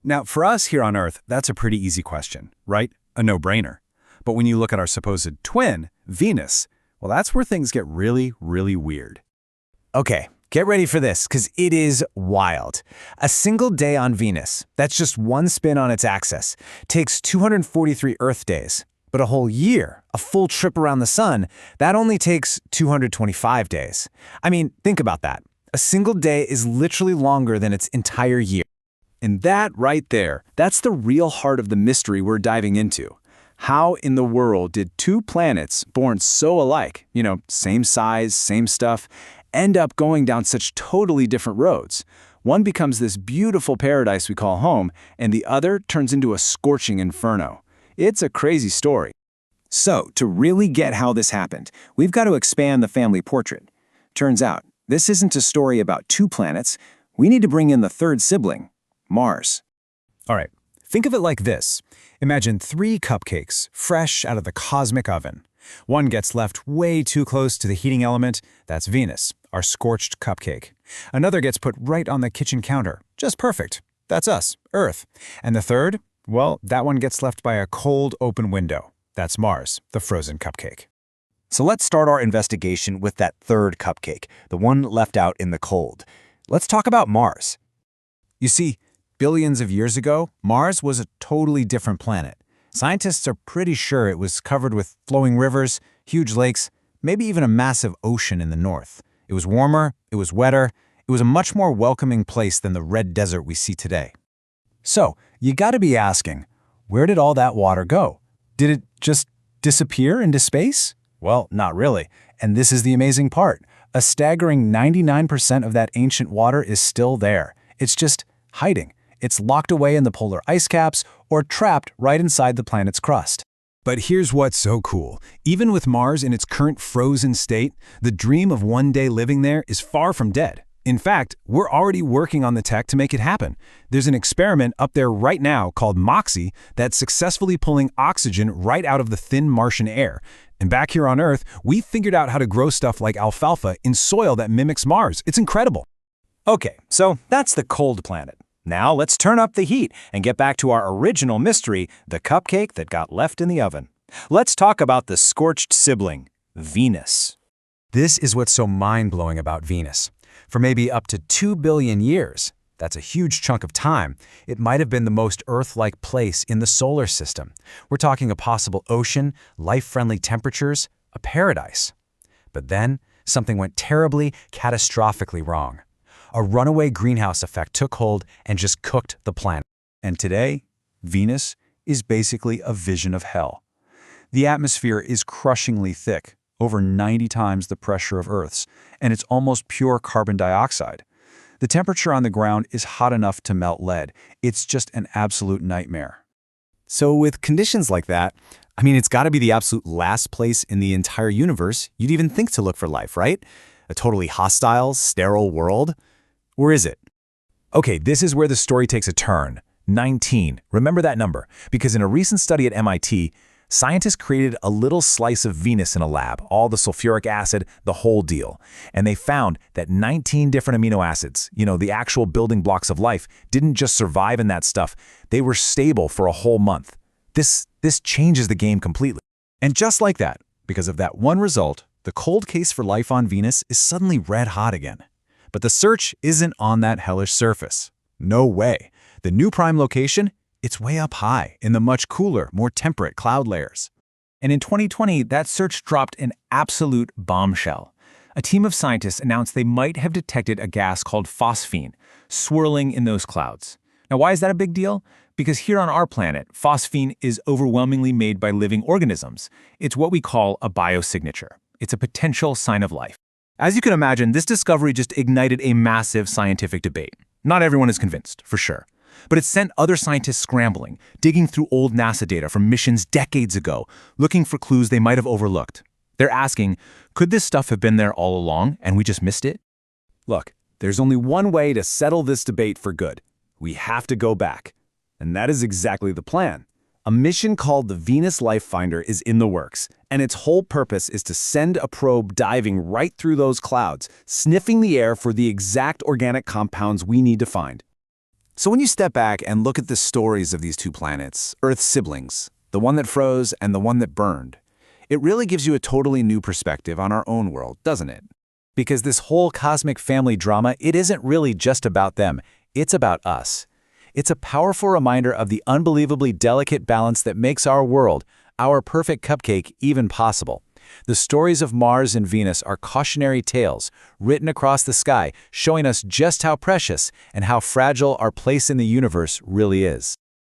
Now, for us here on Earth, that's a pretty easy question, right? A no-brainer. But when you look at our supposed twin, Venus, well, that's where things get really, really weird. Okay, get ready for this, because it is wild. A single day on Venus, that's just one spin on its axis, takes 243 Earth days. But a whole year, a full trip around the sun, that only takes 225 days. I mean, think about that. A single day is literally longer than its entire year. And that right there, that's the real heart of the mystery we're diving into. How in the world did two planets born so alike, same size, same stuff, end up going down such totally different roads? One becomes this beautiful paradise we call home, and the other turns into a scorching inferno. It's a crazy story. So, to really get how this happened, we've got to expand the family portrait. Turns out, this isn't a story about two planets. We need to bring in the third sibling, Mars. All right, think of it like this. Imagine 3 cupcakes, fresh out of the cosmic oven. One gets left way too close to the heating element. That's Venus, our scorched cupcake. Another gets put right on the kitchen counter. Just perfect. That's us, Earth. And the third? Well, that one gets left by a cold, open window. That's Mars, the frozen cupcake. So let's start our investigation with that third cupcake, the one left out in the cold. Let's talk about Mars. You see, billions of years ago, Mars was a totally different planet. Scientists are pretty sure it was covered with flowing rivers, huge lakes, maybe even a massive ocean in the north. It was warmer, it was wetter, it was a much more welcoming place than the red desert we see today. So, you gotta be asking, where did all that water go? Did it just disappear into space? Well, not really. And this is the amazing part. A staggering 99% of that ancient water is still there. It's just hiding. It's locked away in the polar ice caps or trapped right inside the planet's crust. But here's what's so cool. Even with Mars in its current frozen state, the dream of one day living there is far from dead. In fact, we're already working on the tech to make it happen. There's an experiment up there right now called MOXIE that's successfully pulling oxygen right out of the thin Martian air. And back here on Earth, we figured out how to grow stuff like alfalfa in soil that mimics Mars. It's incredible. Okay, so that's the cold planet. Now let's turn up the heat and get back to our original mystery, the cupcake that got left in the oven. Let's talk about the scorched sibling, Venus. This is what's so mind-blowing about Venus. For maybe up to 2 billion years, that's a huge chunk of time, it might have been the most Earth-like place in the solar system. We're talking a possible ocean, life-friendly temperatures, a paradise. But then, something went terribly, catastrophically wrong. A runaway greenhouse effect took hold and just cooked the planet. And today, Venus is basically a vision of hell. The atmosphere is crushingly thick, over 90 times the pressure of Earth's, and it's almost pure carbon dioxide. The temperature on the ground is hot enough to melt lead. It's just an absolute nightmare. So with conditions like that, it's got to be the absolute last place in the entire universe you'd even think to look for life, right? A totally hostile, sterile world? Or is it? Okay, this is where the story takes a turn. 19. Remember that number, because in a recent study at MIT, scientists created a little slice of Venus in a lab, all the sulfuric acid, the whole deal. And they found that 19 different amino acids, the actual building blocks of life, didn't just survive in that stuff. They were stable for a whole month. This changes the game completely. And just like that, because of that one result, the cold case for life on Venus is suddenly red hot again. But the search isn't on that hellish surface. No way. The new prime location? It's way up high, in the much cooler, more temperate cloud layers. And in 2020, that search dropped an absolute bombshell. A team of scientists announced they might have detected a gas called phosphine, swirling in those clouds. Now, why is that a big deal? Because here on our planet, phosphine is overwhelmingly made by living organisms. It's what we call a biosignature. It's a potential sign of life. As you can imagine, this discovery just ignited a massive scientific debate. Not everyone is convinced, for sure. But it sent other scientists scrambling, digging through old NASA data from missions decades ago, looking for clues they might have overlooked. They're asking, could this stuff have been there all along and we just missed it? Look, there's only one way to settle this debate for good. We have to go back. And that is exactly the plan. A mission called the Venus Life Finder is in the works, and its whole purpose is to send a probe diving right through those clouds, sniffing the air for the exact organic compounds we need to find. So when you step back and look at the stories of these two planets, Earth's siblings, the one that froze and the one that burned, it really gives you a totally new perspective on our own world, doesn't it? Because this whole cosmic family drama, it isn't really just about them. It's about us. It's a powerful reminder of the unbelievably delicate balance that makes our world, our perfect cupcake, even possible. The stories of Mars and Venus are cautionary tales written across the sky, showing us just how precious and how fragile our place in the universe really is.